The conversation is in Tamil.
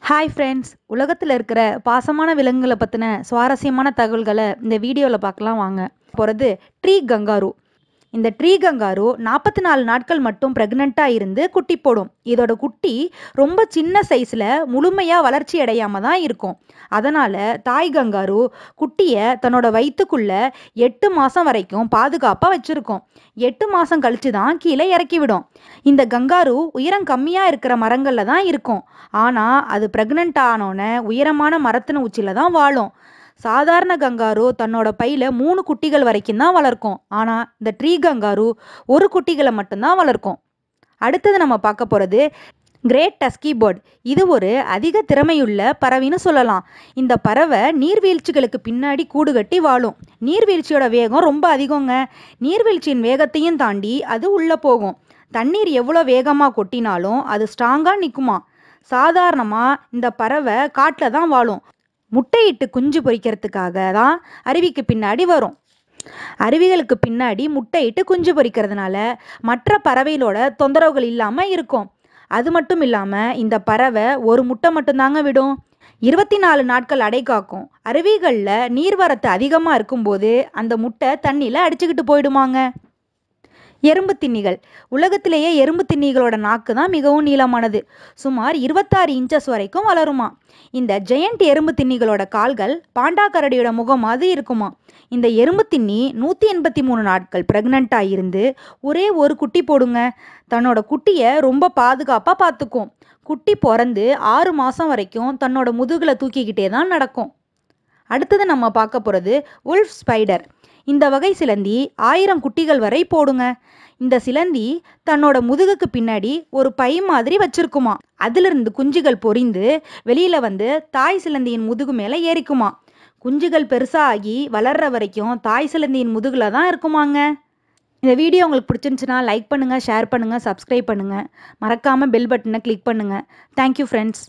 ஹாய் ஃப்ரெண்ட்ஸ், உலகத்தில் இருக்கிற பாசமான விலங்குகளை பற்றின சுவாரஸ்யமான தகவல்களை இந்த வீடியோவில் பார்க்கலாம் வாங்க. போகிறது ட்ரீ கங்காரு. இந்த ட்ரீ கங்காரு 44 நாட்கள் மட்டும் ப்ரெக்னெண்ட்டாக இருந்து குட்டி போடும். இதோட குட்டி ரொம்ப சின்ன சைஸில் முழுமையாக வளர்ச்சி அடையாமல் தான் இருக்கும். அதனால் தாய் கங்காரு குட்டியை தன்னோட வயிற்றுக்குள்ளே 8 மாதம் வரைக்கும் பாதுகாப்பாக வச்சுருக்கோம். 8 மாதம் கழித்து தான் கீழே இறக்கி விடும். இந்த கங்காரு உயரம் கம்மியாக இருக்கிற மரங்களில் தான் இருக்கும். ஆனால் அது ப்ரெக்னென்ட் ஆனோடனே உயரமான மரத்தின் உச்சியில் தான் வாழும். சாதாரண கங்காரு தன்னோட பையில 3 குட்டிகள் வரைக்கும் தான் வளர்க்கும். ஆனால் இந்த ட்ரீ கங்காரு ஒரு குட்டிகளை மட்டும்தான் வளர்க்கும். அடுத்தது நம்ம பார்க்க போகிறது கிரேட் டஸ்கி பேர்ட். இது ஒரு அதிக திறமையுள்ள பறவைன்னு சொல்லலாம். இந்த பறவை நீர்வீழ்ச்சிகளுக்கு பின்னாடி கூடு கட்டி வாழும். நீர்வீழ்ச்சியோட வேகம் ரொம்ப அதிகங்க. நீர்வீழ்ச்சியின் வேகத்தையும் தாண்டி அது உள்ளே போகும். தண்ணீர் எவ்வளோ வேகமாக கொட்டினாலும் அது ஸ்ட்ராங்காக நிற்குமா. சாதாரணமாக இந்த பறவை காட்டில் தான் வாழும். முட்டையிட்டு குஞ்சு பொரிக்கிறதுக்காக தான் அருவிக்கு பின்னாடி வரும். அருவிகளுக்கு பின்னாடி முட்டையிட்டு குஞ்சு பொரிக்கிறதுனால மற்ற பறவைகளோட தொந்தரவுகள் இல்லாமல் இருக்கும். அது மட்டும் இல்லாமல் இந்த பறவை ஒரு முட்டை மட்டும்தாங்க விடும். 24 நாட்கள் அடை காக்கும். அருவிகளில் நீர்வரத்து அதிகமாக இருக்கும்போது அந்த முட்டை தண்ணியில் அடிச்சுக்கிட்டு போயிடுமாங்க. எறும்பு தின்னிகள். உலகத்திலேயே எறும்பு தின்னிகளோட நாக்கு தான் மிகவும் நீளமானது. சுமார் 26 இன்ச்சஸ் வரைக்கும் வளருமா. இந்த ஜெயண்ட் எறும்பு தின்னிகளோட கால்கள் பாண்டா கரடியோட முகம் மாதிரி இருக்குமா. இந்த எறும்பு தின்னி 183 நாட்கள் ப்ரெக்னெண்ட்டாக இருந்து ஒரே ஒரு குட்டி போடுங்க. தன்னோட குட்டியை ரொம்ப பாதுகாப்பாக பார்த்துக்கும். குட்டி பிறந்து 6 மாதம் வரைக்கும் தன்னோட முதுகில் தூக்கிக்கிட்டே தான் நடக்கும். அடுத்தது நம்ம பார்க்க போகிறது உல்ஃப் ஸ்பைடர். இந்த வகை சிலந்தி 1000 குட்டிகள் வரை போடுங்க. இந்த சிலந்தி தன்னோட முதுகுக்கு பின்னாடி ஒரு பை மாதிரி வச்சிருக்குமா. அதிலிருந்து குஞ்சுகள் பொரிந்து வெளியில் வந்து தாய் சிலந்தியின் முதுகு மேலே ஏறிக்குமா. குஞ்சுகள் பெருசாகி வளர்ற வரைக்கும் தாய் சிலந்தியின் முதுகில் தான் இருக்குமாங்க. இந்த வீடியோ உங்களுக்கு பிடிச்சிருந்துச்சுன்னா லைக் பண்ணுங்கள், ஷேர் பண்ணுங்கள், சப்ஸ்கிரைப் பண்ணுங்கள். மறக்காமல் பெல் பட்டனை கிளிக் பண்ணுங்கள். Thank you friends.